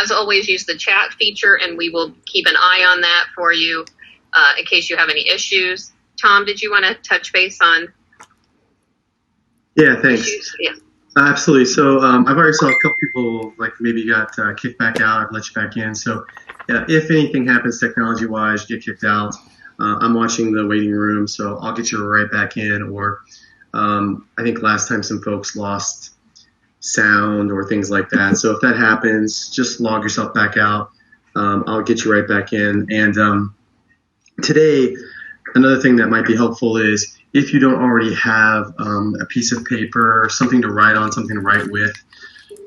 as always, use the chat feature, and we will keep an eye on that for you in case you have any issues. Tom, did you want to touch base on? Yeah, thanks. Issues? Yeah. Absolutely. So I've already saw a couple people like maybe got kicked back out. I've let you back in. So if anything happens technology-wise, you get kicked out. I'm watching the waiting room, so I'll get you right back in. Or I think last time some folks lost sound or things like that. So if that happens, just log yourself back out. I'll get you right back in. And today, another thing that might be helpful is if you don't already have a piece of paper, something to write on, something to write with,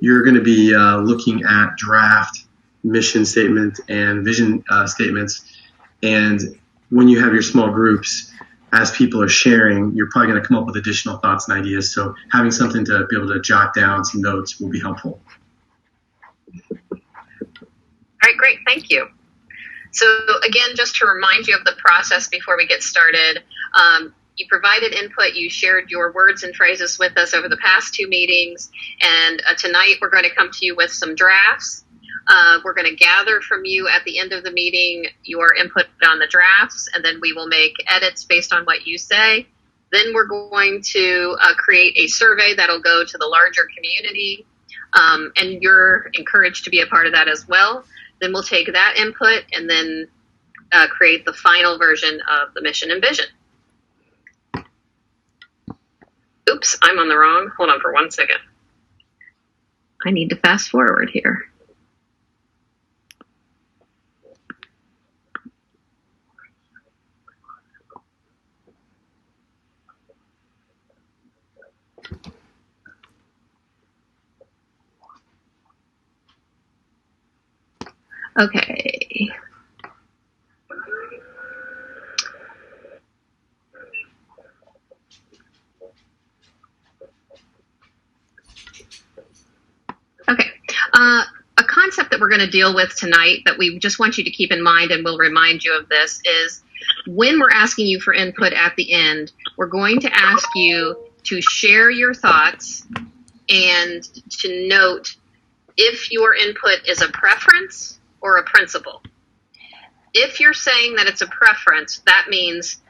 you're going to be looking at draft mission statement and vision statements. And when you have your small groups, as people are sharing, you're probably going to come up with additional thoughts and ideas. So having something to be able to jot down some notes will be helpful. All right, great. Thank you. So again, just to remind you of the process before we get started, you provided input, you shared your words and phrases with us over the past 2 meetings, and tonight we're going to come to you with some drafts. We're going to gather from you at the end of the meeting your input on the drafts, and then we will make edits based on what you say. Then we're going to create a survey that'll go to the larger community, and you're encouraged to be a part of that as well. Then we'll take that input and then create the final version of the mission and vision. Oops, I'm on the wrong. Hold on for 1 second. I need to fast forward here. Okay. Okay. A concept that we're going to deal with tonight that we just want you to keep in mind, and we'll remind you of this, is when we're asking you for input at the end, we're going to ask you to share your thoughts and to note if your input is a preference or a principle. If you're saying that it's a preference, that means,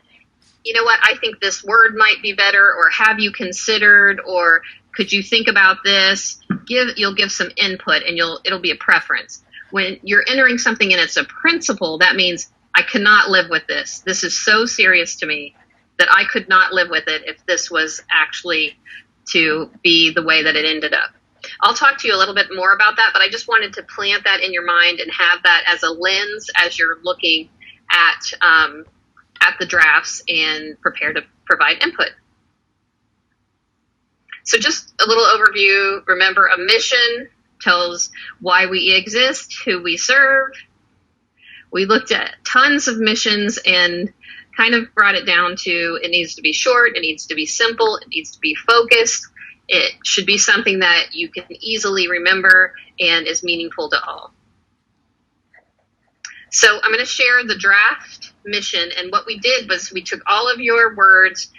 you know what, I think this word might be better, or have you considered, or could you think about this? You'll give some input, and it'll be a preference. When you're entering something and it's a principle, that means I cannot live with this. This is so serious to me that I could not live with it if this was actually to be the way that it ended up. I'll talk to you a little bit more about that, but I just wanted to plant that in your mind and have that as a lens as you're looking at the drafts and prepare to provide input. So just a little overview. Remember, a mission tells why we exist, who we serve. We looked at tons of missions and kind of brought it down to it needs to be short, it needs to be simple, it needs to be focused. It should be something that you can easily remember and is meaningful to all. So I'm going to share the draft mission, and what we did was we took all of your words,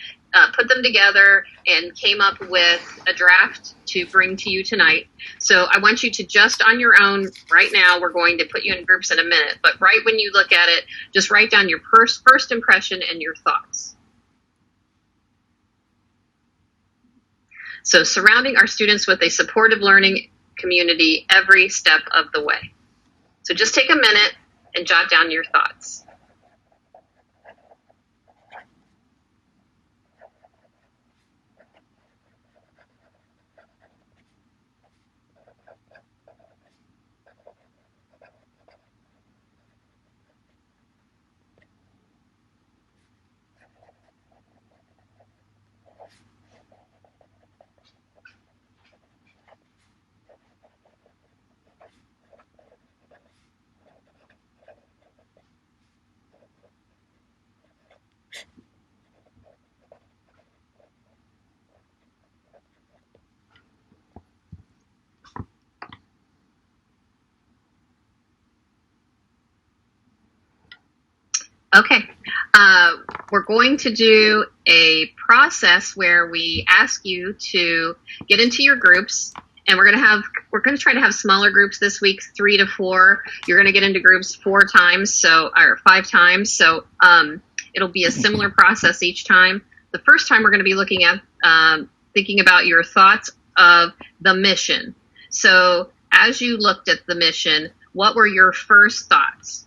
put them together, and came up with a draft to bring to you tonight. So I want you to just on your own right now, we're going to put you in groups in a minute, but right when you look at it, just write down your first impression and your thoughts. So surrounding our students with a supportive learning community every step of the way. So just take a minute and jot down your thoughts. Okay, we're going to do a process where we ask you to get into your groups, and we're going to have we're going to try to have smaller groups this week, 3 to 4. You're going to get into groups 4 times, or 5 times. So it'll be a similar process each time. The first time we're going to be looking at thinking about your thoughts of the mission. So as you looked at the mission, what were your first thoughts?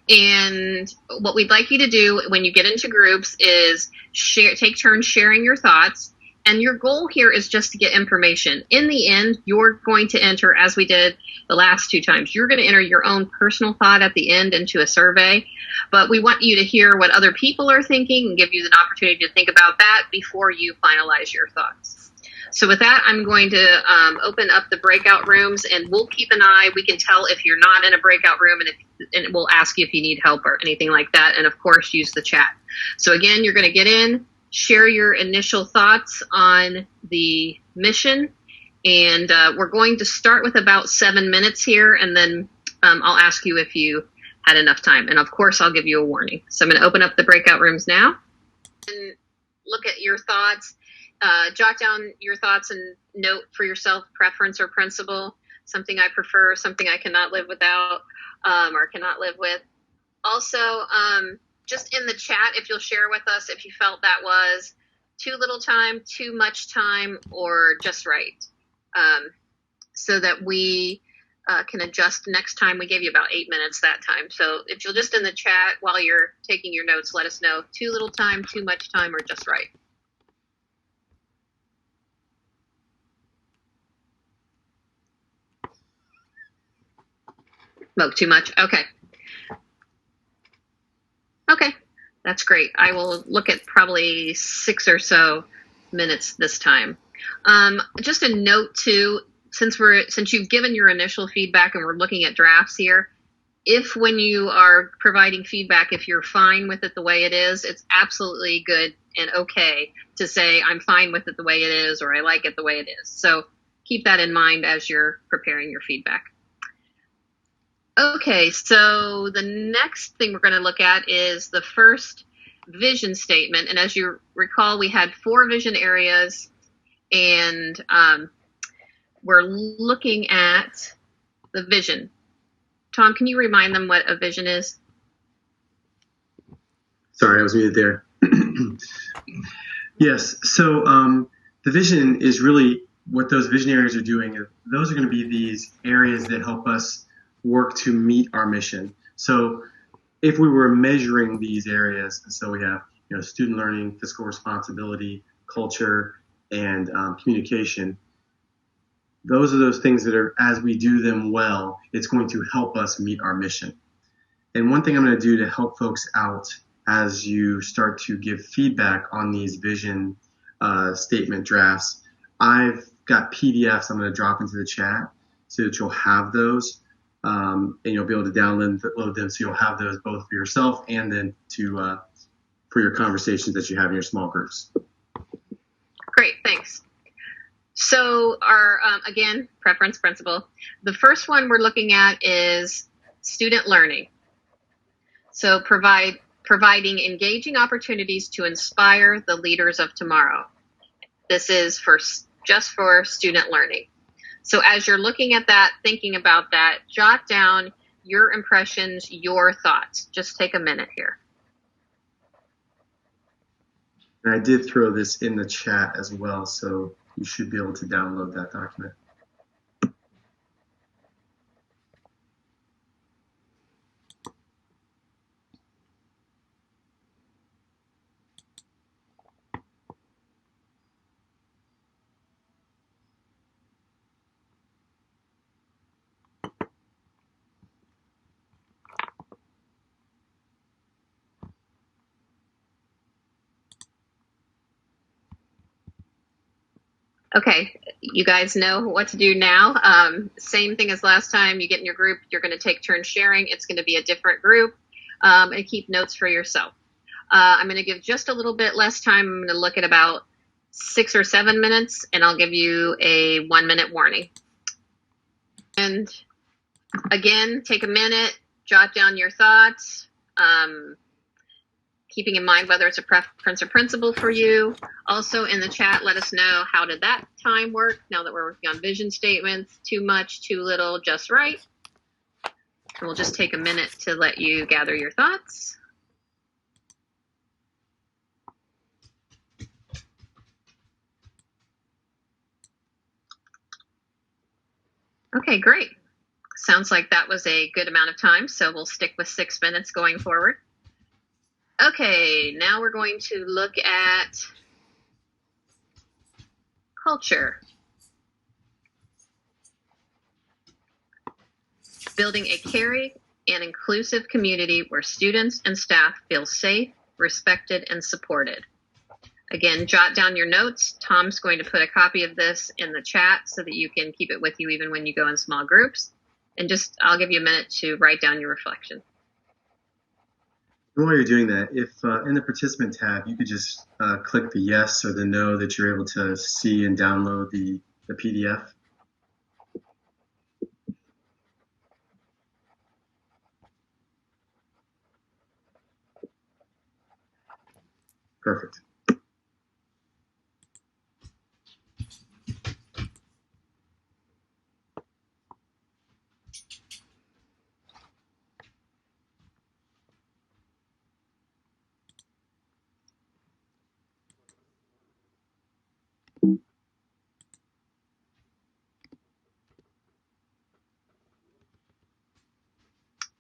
And what we'd like you to do when you get into groups is take turns sharing your thoughts. And your goal here is just to get information. In the end, you're going to enter, as we did the last 2 times, you're going to enter your own personal thought at the end into a survey. But we want you to hear what other people are thinking and give you an opportunity to think about that before you finalize your thoughts. So with that, I'm going to open up the breakout rooms, and we'll keep an eye. We can tell if you're not in a breakout room, and we'll ask you if you need help or anything like that. And of course, use the chat. So again, you're going to get in, share your initial thoughts on the mission, and we're going to start with about 7 minutes here, and then I'll ask you if you had enough time. And of course, I'll give you a warning. So I'm going to open up the breakout rooms now and look at your thoughts. Jot down your thoughts and note for yourself preference or principle, something I prefer, something I cannot live without, or cannot live with. Also, just in the chat, if you'll share with us if you felt that was too little time, too much time, or just right, so that we can adjust next time. We gave you about 8 minutes that time. So if you'll just in the chat while you're taking your notes, let us know too little time, too much time, or just right. Oh, too much? Okay. Okay, that's great. I will look at probably 6 or so minutes this time. Just a note too, since you've given your initial feedback and we're looking at drafts here, if when you are providing feedback, if you're fine with it the way it is, it's absolutely good and okay to say, I'm fine with it the way it is, or I like it the way it is. So keep that in mind as you're preparing your feedback. Okay, so the next thing we're going to look at is the first vision statement. And as you recall, we had 4 vision areas, and we're looking at the vision. Tom, can you remind them what a vision is? Sorry, I was muted there. Yes, so the vision is really what those vision areas are doing. Those are going to be these areas that help us work to meet our mission. So if we were measuring these areas, so we have student learning, fiscal responsibility, culture, and communication, those are those things that are, as we do them well, it's going to help us meet our mission. And one thing I'm going to do to help folks out as you start to give feedback on these vision statement drafts, I've got PDFs I'm going to drop into the chat so that you'll have those. And you'll be able to download them, so you'll have those both for yourself and then for your conversations that you have in your small groups. Great, thanks. So our, again, preference principle. The first one we're looking at is student learning. So providing engaging opportunities to inspire the leaders of tomorrow. This is just for student learning. So as you're looking at that, thinking about that, jot down your impressions, your thoughts. Just take a minute here. And I did throw this in the chat as well, so you should be able to download that document. Okay, you guys know what to do now. Same thing as last time. You get in your group, you're going to take turns sharing. It's going to be a different group, and keep notes for yourself. I'm going to give just a little bit less time. I'm going to look at about 6 or 7 minutes, and I'll give you a 1-minute warning. And again, take a minute, jot down your thoughts. keeping in mind whether it's a preference or principle for you. Also in the chat, let us know how did that time work now that we're working on vision statements, too much, too little, just right. And we'll just take a minute to let you gather your thoughts. Okay, great. Sounds like that was a good amount of time, so we'll stick with 6 minutes going forward. Okay, now we're going to look at culture. Building a caring and inclusive community where students and staff feel safe, respected, and supported. Again, jot down your notes. Tom's going to put a copy of this in the chat so that you can keep it with you even when you go in small groups. And just, I'll give you a minute to write down your reflection. And while you're doing that, if in the participant tab, you could just click the yes or the no that you're able to see and download the PDF. Perfect.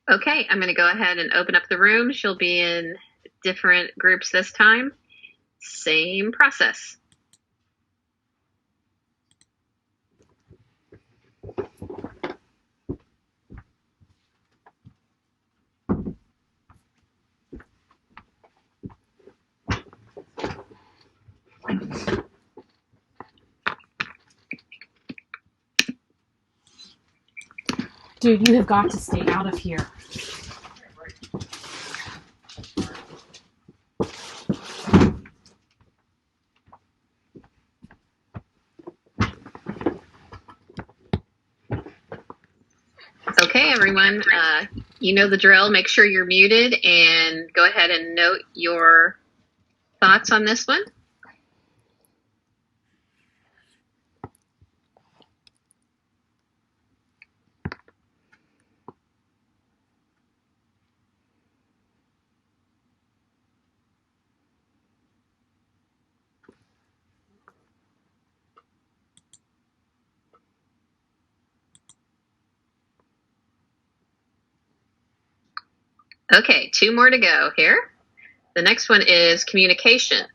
Okay, I'm going to go ahead and open up the room. She'll be in different groups this time. Same process. Dude, you have got to stay out of here. Okay, everyone, you know the drill. Make sure you're muted and go ahead and note your thoughts on this one. Okay, 2 more to go here. The next one is communication.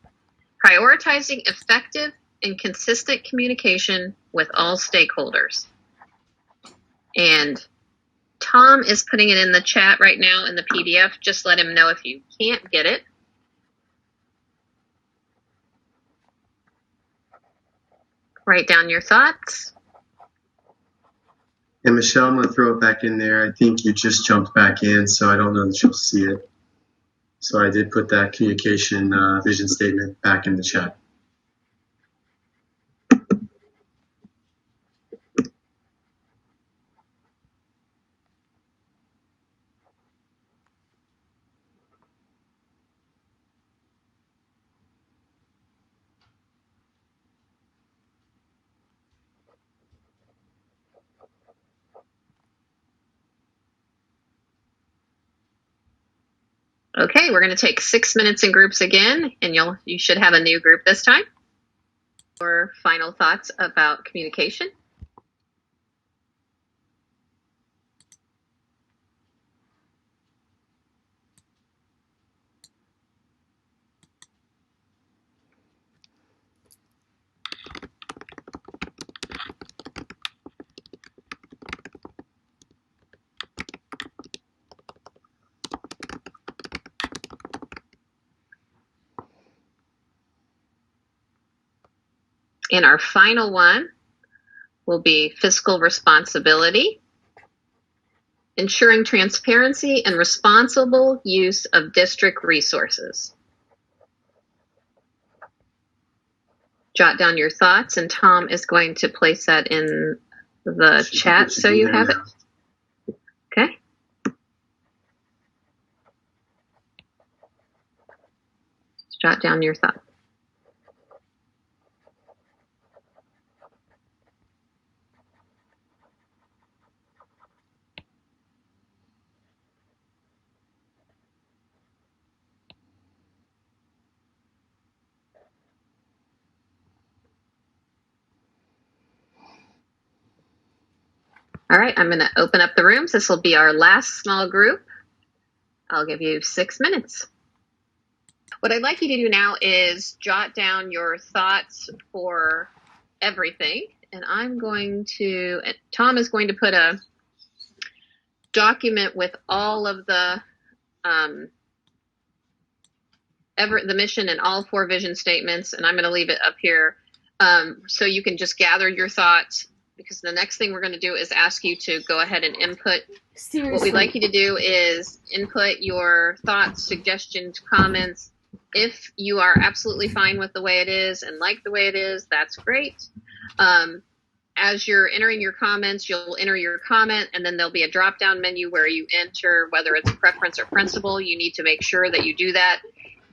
Prioritizing effective and consistent communication with all stakeholders. And Tom is putting it in the chat right now in the PDF. Just let him know if you can't get it. Write down your thoughts. And Michelle, I'm going to throw it back in there. I think you just jumped back in, so I don't know that you'll see it. So I did put that communication vision statement back in the chat. Okay, we're going to take 6 minutes in groups again, and you should have a new group this time. Your final thoughts about communication. And our final one will be fiscal responsibility, ensuring transparency and responsible use of district resources. Jot down your thoughts, and Tom is going to place that in the chat so you have it. Okay. Jot down your thoughts. All right, I'm going to open up the rooms. This will be our last small group. I'll give you 6 minutes. What I'd like you to do now is jot down your thoughts for everything. And Tom is going to put a document with all of the mission and all 4 vision statements. And I'm going to leave it up here so you can just gather your thoughts, because the next thing we're going to do is ask you to go ahead and input. Seriously. What we'd like you to do is input your thoughts, suggestions, comments. If you are absolutely fine with the way it is and like the way it is, that's great. As you're entering your comments, you'll enter your comment, and then there'll be a drop-down menu where you enter whether it's preference or principle. You need to make sure that you do that.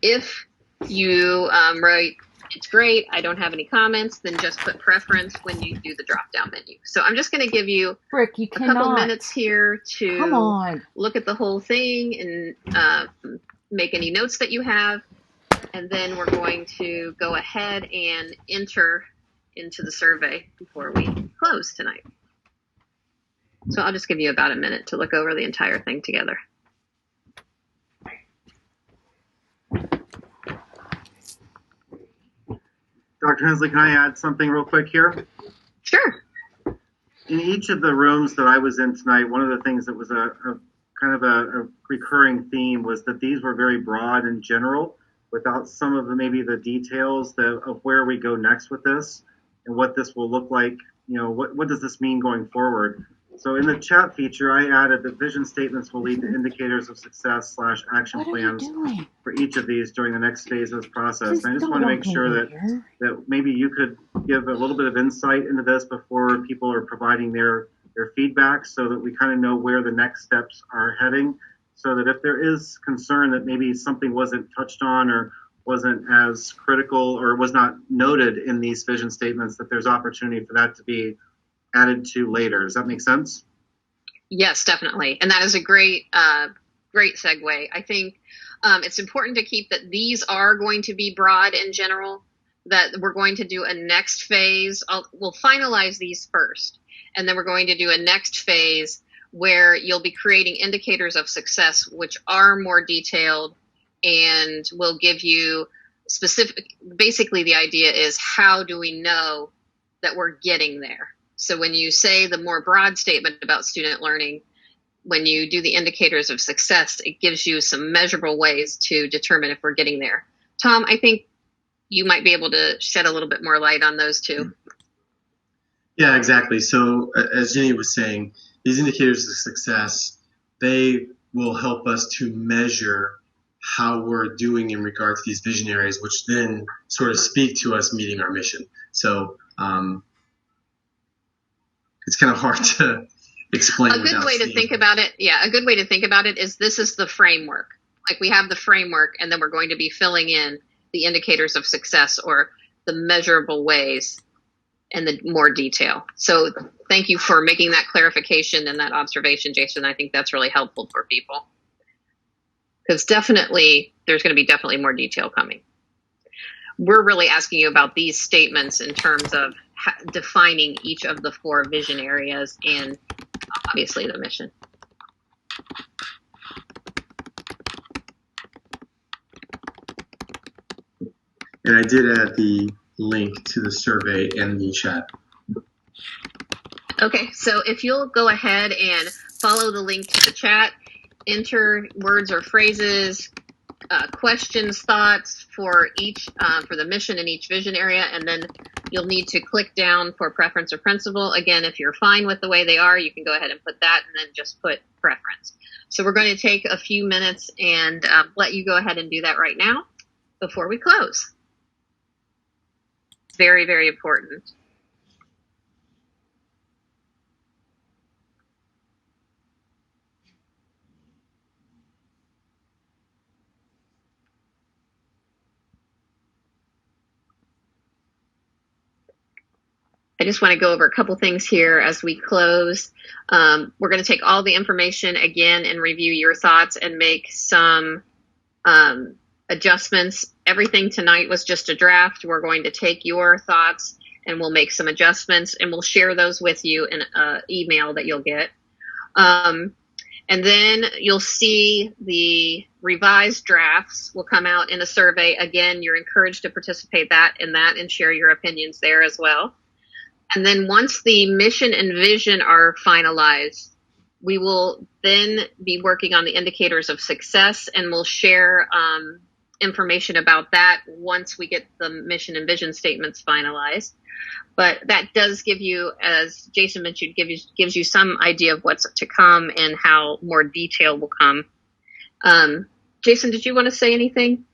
If you write, it's great, I don't have any comments, then just put preference when you do the drop-down menu. So I'm just going to give you Rick, a couple minutes here to look at the whole thing and make any notes that you have. And then we're going to go ahead and enter into the survey before we close tonight. So I'll just give you about a minute to look over the entire thing together. Dr. Hensley, can I add something real quick here? Sure. In each of the rooms that I was in tonight, one of the things that was a kind of a recurring theme was that these were very broad and general, without some of maybe the details of where we go next with this and what this will look like. You know, what does this mean going forward? So in the chat feature, I added that vision statements will lead to indicators of success / action plans for each of these during the next phase of this process. And I just want to make sure that maybe you could give a little bit of insight into this before people are providing their feedback, so that we kind of know where the next steps are heading, so that if there is concern that maybe something wasn't touched on or wasn't as critical or was not noted in these vision statements, that there's opportunity for that to be added to later. Does that make sense? Yes, definitely. And that is a great segue. I think it's important to keep that these are going to be broad in general, that we're going to do a next phase. We'll finalize these first, and then we're going to do a next phase where you'll be creating indicators of success, which are more detailed and will give you basically the idea is, how do we know that we're getting there? So when you say the more broad statement about student learning, when you do the indicators of success, it gives you some measurable ways to determine if we're getting there. Tom, I think you might be able to shed a little bit more light on those two. Yeah, exactly. So as Jenny was saying, these indicators of success, they will help us to measure how we're doing in regard to these vision areas, which then sort of speak to us meeting our mission. So it's kind of hard to explain. A good way to think about it is, this is the framework. Like, we have the framework, and then we're going to be filling in the indicators of success, or the measurable ways, and the more detail. So thank you for making that clarification and that observation, Jason. I think that's really helpful for people, because definitely there's going to be definitely more detail coming. We're really asking you about these statements in terms of defining each of the 4 vision areas and obviously the mission. And I did add the link to the survey in the chat. Okay, so if you'll go ahead and follow the link to the chat, enter words or phrases, questions, thoughts for each, for the mission in each vision area, and then you'll need to click down for preference or principle. Again, if you're fine with the way they are, you can go ahead and put that, and then just put preference. So we're going to take a few minutes and let you go ahead and do that right now before we close. It's very, very important. I just want to go over a couple things here as we close. We're going to take all the information again and review your thoughts and make some adjustments. Everything tonight was just a draft. We're going to take your thoughts and we'll make some adjustments, and we'll share those with you in an email that you'll get. And then you'll see the revised drafts will come out in a survey. Again, you're encouraged to participate in that and share your opinions there as well. And then once the mission and vision are finalized, we will then be working on the indicators of success, and we'll share information about that once we get the mission and vision statements finalized. But that does give you, as Jason mentioned, gives you some idea of what's to come and how more detail will come. Jason, did you want to say anything?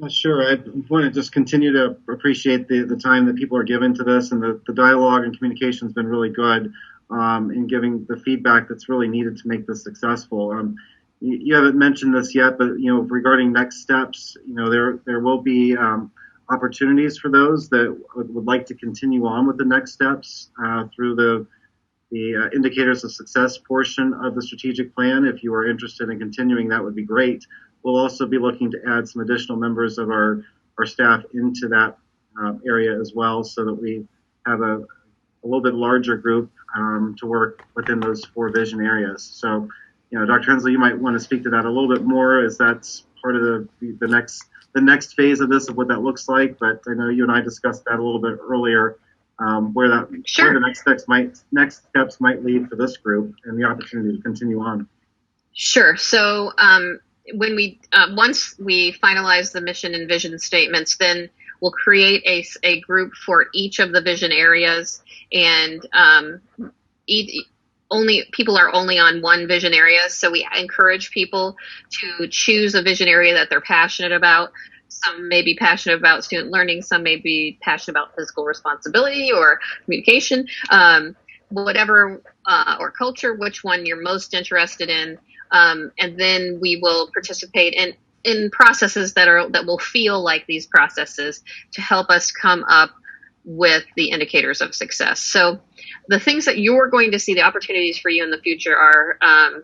Sure. I want to just continue to appreciate the time that people are given to this, and the dialogue and communication has been really good in giving the feedback that's really needed to make this successful. You haven't mentioned this yet, but regarding next steps, there will be opportunities for those that would like to continue on with the next steps through the indicators of success portion of the strategic plan. If you are interested in continuing, that would be great. We'll also be looking to add some additional members of our staff into that area as well, so that we have a little bit larger group to work within those 4 vision areas. So, Dr. Hensley, you might want to speak to that a little bit more, as that's part of the next phase of this, of what that looks like. But I know you and I discussed that a little bit earlier, where the next steps might lead for this group and the opportunity to continue on. Sure. So when we once we finalize the mission and vision statements, then we'll create a group for each of the vision areas, and people are only on one vision area, so we encourage people to choose a vision area that they're passionate about. Some may be passionate about student learning, some may be passionate about fiscal responsibility or communication, whatever, or culture, which one you're most interested in. And then we will participate in processes that will feel like these processes to help us come up with the indicators of success. So the things that you're going to see, the opportunities for you in the future are,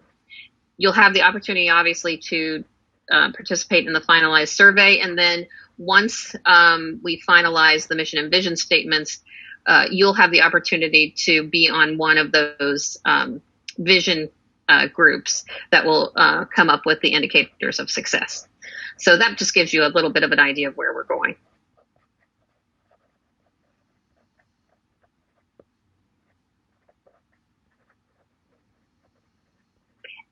you'll have the opportunity, obviously, to participate in the finalized survey. And then once we finalize the mission and vision statements, you'll have the opportunity to be on one of those vision groups that will come up with the indicators of success. So that just gives you a little bit of an idea of where we're going.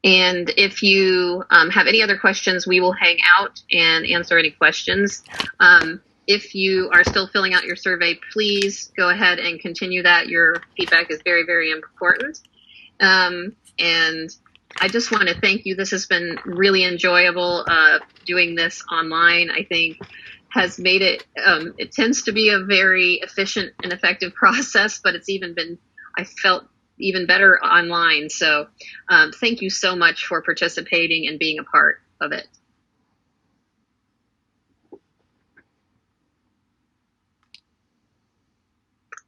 And if you have any other questions, we will hang out and answer any questions. If you are still filling out your survey, please go ahead and continue that. Your feedback is very, very important. And I just want to thank you. This has been really enjoyable. Doing this online, I think, has made it, it tends to be a very efficient and effective process, but it's I felt even better online. So thank you so much for participating and being a part of it.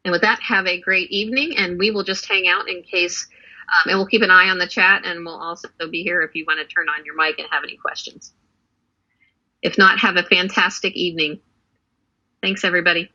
And with that, have a great evening, and we will just hang out in case, and we'll keep an eye on the chat, and we'll also be here if you want to turn on your mic and have any questions. If not, have a fantastic evening. Thanks, everybody.